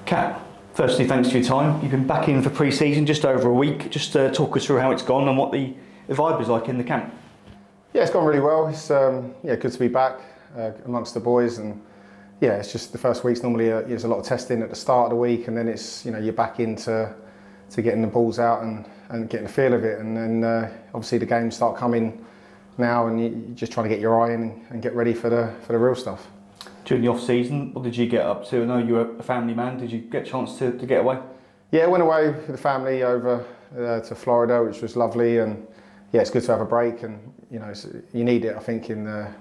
Kat, firstly, thanks for your time. You've been back in for pre-season just over a week. Just talk us through how it's gone and what the vibe is like in the camp. Yeah, it's gone really well. It's good to be back amongst the boys, and it's just the first week's normally there's a lot of testing at the start of the week, and then it's you're back into getting the balls out and getting the feel of it, and then obviously the games start coming now, and you're just trying to get your eye in and get ready for the real stuff. During the off-season, what did you get up to? I know you're a family man. Did you get a chance to get away? Yeah, I went away with the family over to Florida, which was lovely, and it's good to have a break, and you need it. I think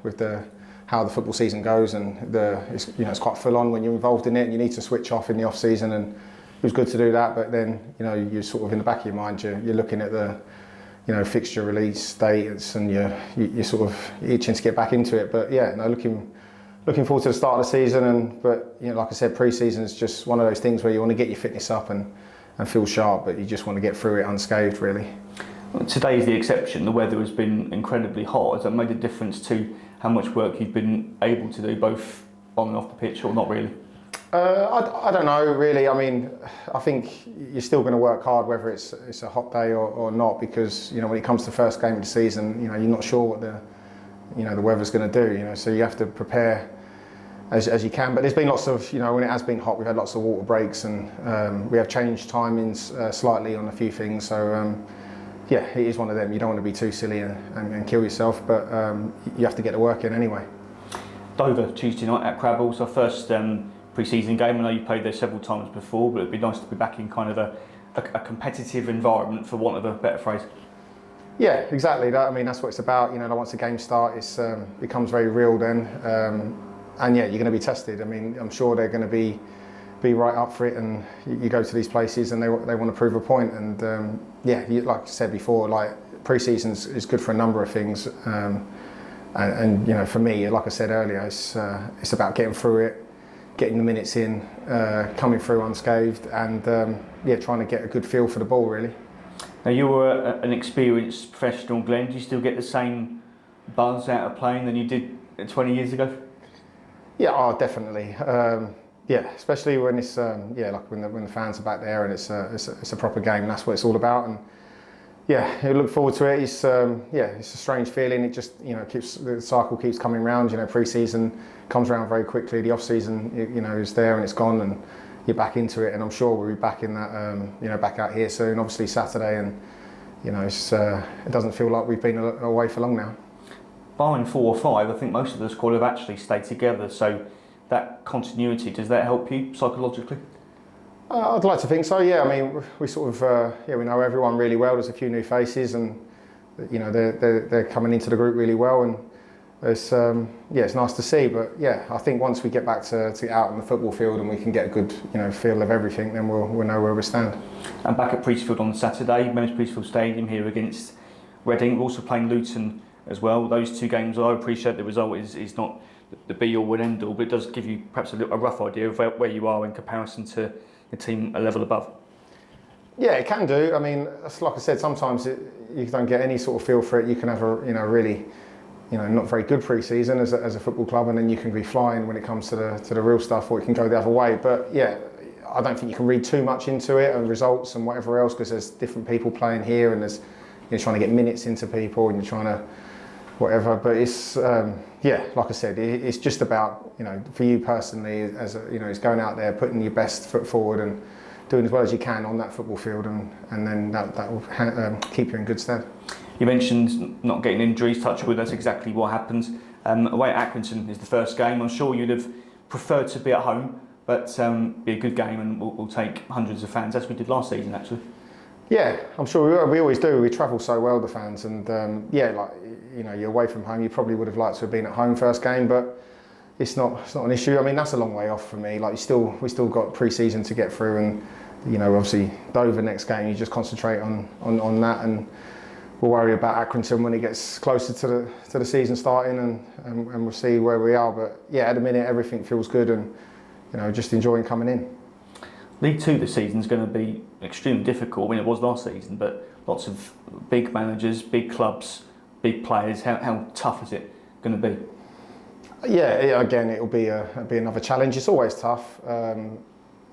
with how the football season goes, and it's quite full on when you're involved in it, and you need to switch off in the off-season, and it was good to do that. But then you're sort of in the back of your mind, you're looking at the fixture release dates, and you're sort of itching to get back into it. But looking forward to the start of the season, but like I said, pre-season is just one of those things where you want to get your fitness up and feel sharp, but you just want to get through it unscathed, really. Well, today is the exception. The weather has been incredibly hot. Has that made a difference to how much work you've been able to do, both on and off the pitch, or not really? I don't know, really. I mean, I think you're still going to work hard whether it's a hot day or not, because when it comes to the first game of the season, you're not sure what the weather's going to do. So you have to prepare as you can. But there's been lots of, when it has been hot, we've had lots of water breaks, and we have changed timings slightly on a few things. So it is one of them. You don't want to be too silly and kill yourself, but you have to get the work in anyway. Dover Tuesday night at Crabbles, our first pre-season game. I know you played there several times before, but it'd be nice to be back in kind of a competitive environment, for want of a better phrase. Yeah, exactly. That's what it's about. Once the game starts, it becomes very real then. And you're going to be tested. I'm sure they're going to be right up for it, and you go to these places and they want to prove a point. And like I said before, like pre-season is good for a number of things. And for me, like I said earlier, it's about getting through it, getting the minutes in, coming through unscathed, and trying to get a good feel for the ball, really. Now, you were an experienced professional, Glenn. Do you still get the same buzz out of playing than you did 20 years ago? Yeah, definitely. Especially when it's like when the fans are back there and it's a proper game. And that's what it's all about. And I look forward to it. It's a strange feeling. It just the cycle keeps coming round. Pre-season comes around very quickly. The off-season is there and it's gone, and you're back into it. And I'm sure we'll be back in that back out here soon. Obviously Saturday, and it doesn't feel like we've been away for long now. Barring 4 or 5, I think most of the squad have actually stayed together. So that continuity, does that help you psychologically? I'd like to think so. Yeah, we sort of we know everyone really well. There's a few new faces, and they're coming into the group really well, and it's nice to see. But I think once we get back to get out on the football field and we can get a good feel of everything, then we'll know where we stand. And back at Priestfield on Saturday, Men's Priestfield Stadium here against Reading. We're also playing Luton as well. Those 2 games, I appreciate the result is not the be-all and end-all, but it does give you perhaps a rough idea of where you are in comparison to the team a level above. Yeah, it can do. Like I said, sometimes you don't get any sort of feel for it. You can have a really not very good pre-season as a football club, and then you can be flying when it comes to the real stuff, or it can go the other way. But I don't think you can read too much into it and results and whatever else, because there's different people playing here, and there's you're trying to get minutes into people, and you're trying to whatever. But it's like I said, it's just about for you personally, as is going out there, putting your best foot forward and doing as well as you can on that football field, and then that will keep you in good stead. You mentioned not getting injuries. Touch wood, that's exactly what happens. Away at Accrington is the first game. I'm sure you'd have preferred to be at home, but be a good game, and we'll take hundreds of fans, as we did last season actually. Yeah, I'm sure we always do. We travel so well, the fans, and you're away from home. You probably would have liked to have been at home first game, but it's not an issue. That's a long way off for me. Like we still got pre-season to get through, and obviously Dover next game. You just concentrate on that, and we'll worry about Accrington when it gets closer to the season starting, and we'll see where we are. But at the minute everything feels good, and just enjoying coming in. League 2 this season is going to be extremely difficult. It was last season, but lots of big managers, big clubs, big players. How tough is it going to be? Yeah, again, it'll be another challenge. It's always tough.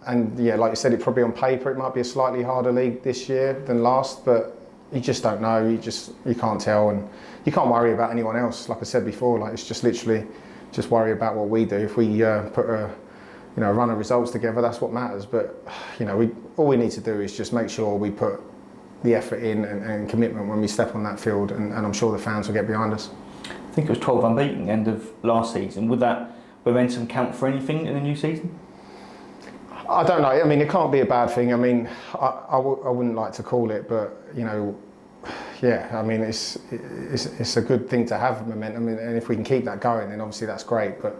And yeah, like you said, it probably on paper it might be a slightly harder league this year than last, but you just don't know. You can't tell, and you can't worry about anyone else. Like I said before, like it's just literally just worry about what we do. If we put a run of results together, that's what matters. But all we need to do is just make sure we put the effort in and commitment when we step on that field, and I'm sure the fans will get behind us. I think it was 12 unbeaten end of last season. Would that momentum count for anything in the new season? I don't know. I mean, it can't be a bad thing. I mean, I wouldn't like to call it, but yeah. I mean, it's a good thing to have momentum, and if we can keep that going, then obviously that's great. But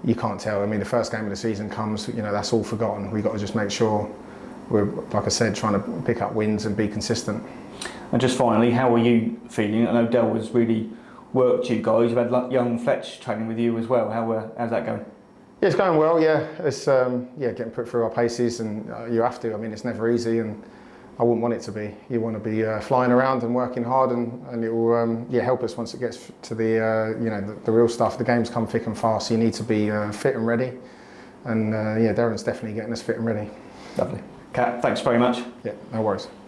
you can't tell. I mean, the first game of the season comes. That's all forgotten. We've got to just make sure we're, like I said, trying to pick up wins and be consistent. And just finally, how are you feeling? I know Del has really worked you guys. You've had young Fletch training with you as well. How's that going? Yeah, it's going well. Yeah, it's getting put through our paces, and you have to. I mean, it's never easy, and I wouldn't want it to be. You want to be flying around and working hard, and it will help us once it gets to the real stuff. The games come thick and fast. So you need to be fit and ready, and Darren's definitely getting us fit and ready. Lovely. Kat, thanks very much. Yeah, no worries.